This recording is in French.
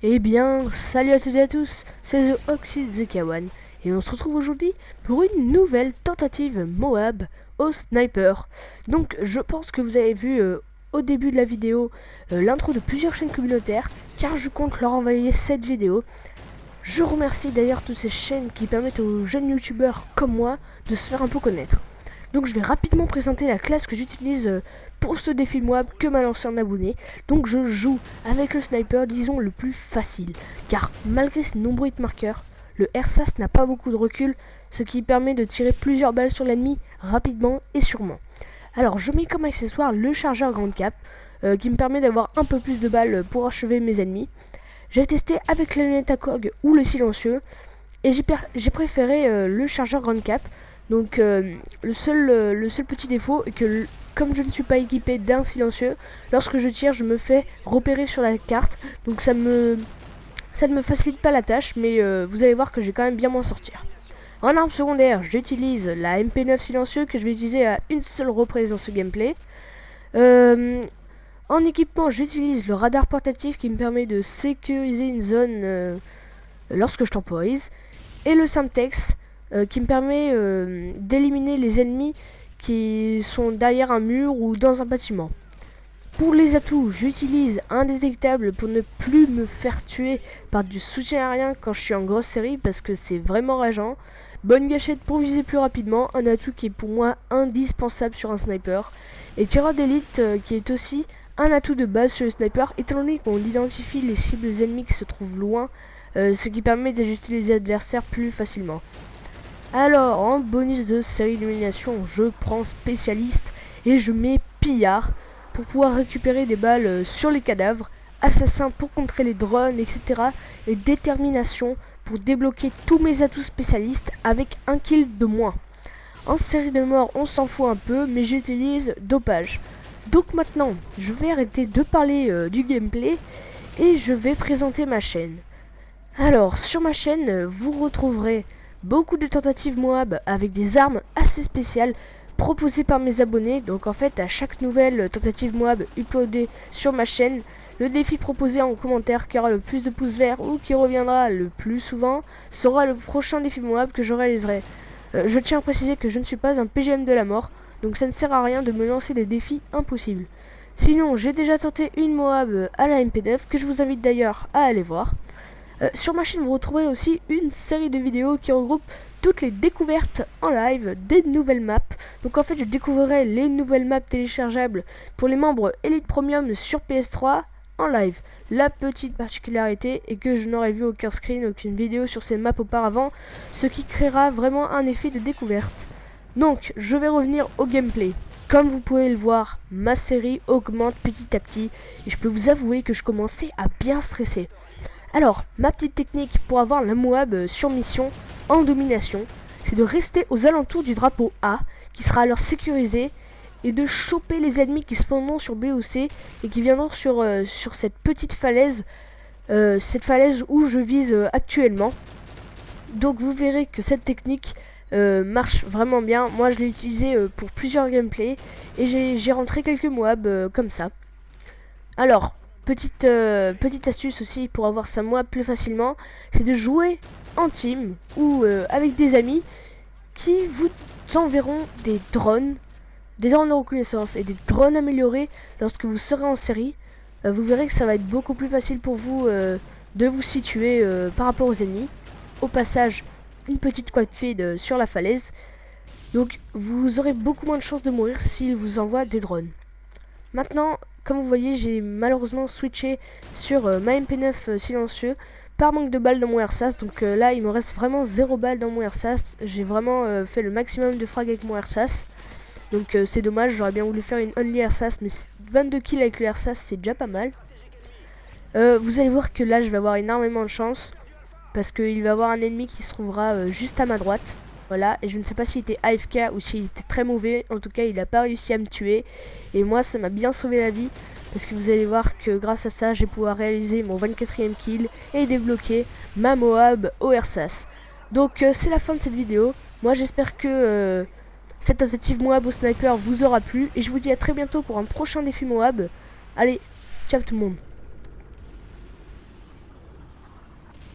Eh bien, salut à toutes et à tous, c'est The Oxy The Kawan et on se retrouve aujourd'hui pour une nouvelle tentative Moab au sniper. Donc je pense que vous avez vu au début de la vidéo l'intro de plusieurs chaînes communautaires car je compte leur envoyer cette vidéo. Je remercie d'ailleurs toutes ces chaînes qui permettent aux jeunes youtubeurs comme moi de se faire un peu connaître. Donc je vais rapidement présenter la classe que j'utilise pour ce défi Moab que m'a lancé un abonné. Donc je joue avec le sniper, disons le plus facile, car malgré ses nombreux hitmarkers, le RSAS n'a pas beaucoup de recul, ce qui permet de tirer plusieurs balles sur l'ennemi rapidement et sûrement. Alors je mets comme accessoire le chargeur grande cap, qui me permet d'avoir un peu plus de balles pour achever mes ennemis. J'ai testé avec la lunette à cog ou le silencieux, et j'ai préféré le chargeur grande cap. Donc le seul petit défaut est que comme je ne suis pas équipé d'un silencieux, lorsque je tire je me fais repérer sur la carte. Donc ça ne me facilite pas la tâche, mais vous allez voir que je vais quand même bien m'en sortir. En arme secondaire, j'utilise la MP9 silencieux que je vais utiliser à une seule reprise dans ce gameplay. En équipement, j'utilise le radar portatif qui me permet de sécuriser une zone lorsque je temporise. Et le Semtex qui me permet d'éliminer les ennemis qui sont derrière un mur ou dans un bâtiment. Pour les atouts, j'utilise indétectable pour ne plus me faire tuer par du soutien aérien quand je suis en grosse série parce que c'est vraiment rageant. Bonne gâchette pour viser plus rapidement, un atout qui est pour moi indispensable sur un sniper. Et tireur d'élite qui est aussi un atout de base sur le sniper étant donné qu'on identifie les cibles ennemies qui se trouvent loin, ce qui permet d'ajuster les adversaires plus facilement. Alors, en bonus de série d'élimination, je prends spécialiste et je mets pillard pour pouvoir récupérer des balles sur les cadavres, assassin pour contrer les drones, etc. et détermination pour débloquer tous mes atouts spécialistes avec un kill de moins. En série de mort, on s'en fout un peu, mais j'utilise dopage. Donc maintenant, je vais arrêter de parler du gameplay et je vais présenter ma chaîne. Alors, sur ma chaîne, vous retrouverez beaucoup de tentatives Moab avec des armes assez spéciales proposées par mes abonnés. Donc en fait à chaque nouvelle tentative Moab uploadée sur ma chaîne, le défi proposé en commentaire qui aura le plus de pouces verts ou qui reviendra le plus souvent sera le prochain défi Moab que je réaliserai. Je tiens à préciser que je ne suis pas un PGM de la mort, donc ça ne sert à rien de me lancer des défis impossibles. Sinon j'ai déjà tenté une Moab à la MP9 que je vous invite d'ailleurs à aller voir. Sur ma chaîne vous retrouverez aussi une série de vidéos qui regroupe toutes les découvertes en live des nouvelles maps. Donc en fait je découvrirai les nouvelles maps téléchargeables pour les membres Elite Premium sur PS3 en live. La petite particularité est que je n'aurai vu aucun screen, aucune vidéo sur ces maps auparavant, ce qui créera vraiment un effet de découverte. Donc je vais revenir au gameplay. Comme vous pouvez le voir, ma série augmente petit à petit et je peux vous avouer que je commençais à bien stresser. Alors, ma petite technique pour avoir la Moab sur mission en domination, c'est de rester aux alentours du drapeau A, qui sera alors sécurisé, et de choper les ennemis qui spawneront sur B ou C, et qui viendront sur cette petite falaise, où je vise actuellement. Donc vous verrez que cette technique marche vraiment bien. Moi je l'ai utilisée pour plusieurs gameplays, et j'ai rentré quelques Moab comme ça. Alors, petite astuce aussi pour avoir sa Moab plus facilement, c'est de jouer en team ou avec des amis qui vous enverront des drones de reconnaissance et des drones améliorés lorsque vous serez en série. Vous verrez que ça va être beaucoup plus facile pour vous de vous situer par rapport aux ennemis. Au passage, une petite quad feed sur la falaise. Donc vous aurez beaucoup moins de chances de mourir s'ils vous envoient des drones. Maintenant, comme vous voyez, j'ai malheureusement switché sur ma MP9 silencieux par manque de balles dans mon RSAS. Donc là, il me reste vraiment 0 balles dans mon RSAS. J'ai vraiment fait le maximum de frags avec mon RSAS. Donc c'est dommage, j'aurais bien voulu faire une only Ersas, mais 22 kills avec le Ersas c'est déjà pas mal. Vous allez voir que là je vais avoir énormément de chance, parce qu'il va y avoir un ennemi qui se trouvera juste à ma droite. Voilà, et je ne sais pas s'il était AFK ou s'il était très mauvais. En tout cas, il n'a pas réussi à me tuer. Et moi, ça m'a bien sauvé la vie. Parce que vous allez voir que grâce à ça, je vais pouvoir réaliser mon 24e kill et débloquer ma Moab au Ersas. Donc, c'est la fin de cette vidéo. Moi, j'espère que cette tentative Moab au sniper vous aura plu. Et je vous dis à très bientôt pour un prochain défi Moab. Allez, ciao tout le monde.